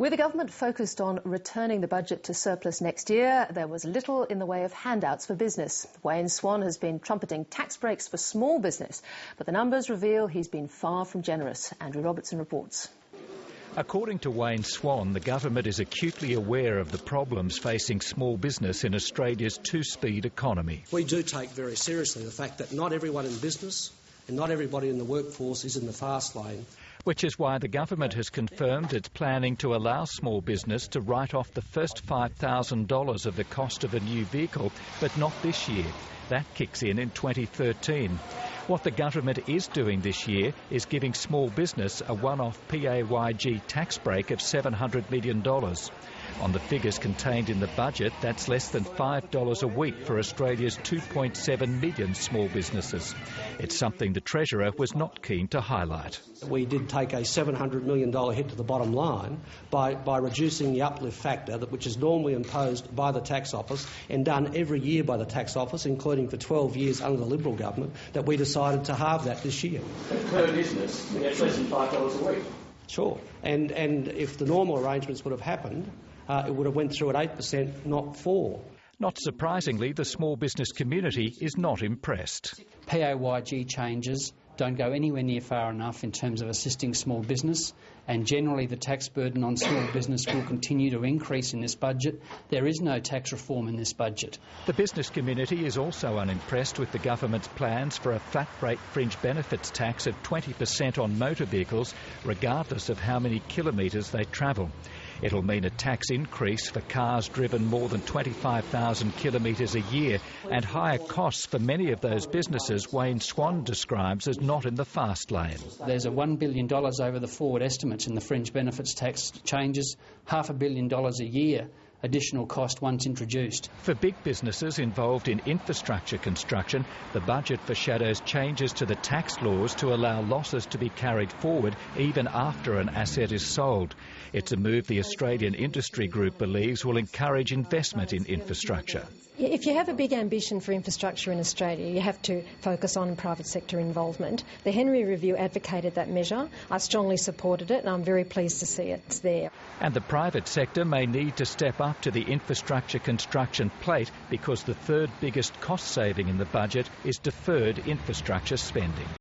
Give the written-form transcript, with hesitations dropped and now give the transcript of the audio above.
With the government focused on returning the budget to surplus next year, there was little in the way of handouts for business. Wayne Swan has been trumpeting tax breaks for small business, but the numbers reveal he's been far from generous. Andrew Robertson reports. According to Wayne Swan, the government is acutely aware of the problems facing small business in Australia's two-speed economy. We do take very seriously the fact that not everyone in business and not everybody in the workforce is in the fast lane. Which is why the government has confirmed it's planning to allow small business to write off the first $5,000 of the cost of a new vehicle, but not this year. That kicks in 2013. What the government is doing this year is giving small business a one-off PAYG tax break of $700 million. On the figures contained in the budget, that's less than $5 a week for Australia's 2.7 million small businesses. It's something the Treasurer was not keen to highlight. We did take a $700 million hit to the bottom line by reducing the uplift factor, which is normally imposed by the tax office and done every year by the tax office, including for 12 years under the Liberal government, that we decided to halve that this year. Per business, that's less than $5 a week. Sure. And if the normal arrangements would have happened, it would have went through at 8%, not 4%. Not surprisingly, the small business community is not impressed. PAYG changes don't go anywhere near far enough in terms of assisting small business, and generally the tax burden on small business will continue to increase in this budget. There is no tax reform in this budget. The business community is also unimpressed with the government's plans for a flat rate fringe benefits tax of 20% on motor vehicles, regardless of how many kilometres they travel. It'll mean a tax increase for cars driven more than 25,000 kilometres a year and higher costs for many of those businesses Wayne Swan describes as not in the fast lane. There's a $1 billion over the forward estimates in the fringe benefits tax changes, $500 million a year additional cost once introduced. For big businesses involved in infrastructure construction, the budget foreshadows changes to the tax laws to allow losses to be carried forward even after an asset is sold. It's a move the Australian Industry Group believes will encourage investment in infrastructure. If you have a big ambition for infrastructure in Australia, you have to focus on private sector involvement. The Henry Review advocated that measure. I strongly supported it, and I'm very pleased to see it's there. And the private sector may need to step up to the infrastructure construction plate because the third biggest cost saving in the budget is deferred infrastructure spending.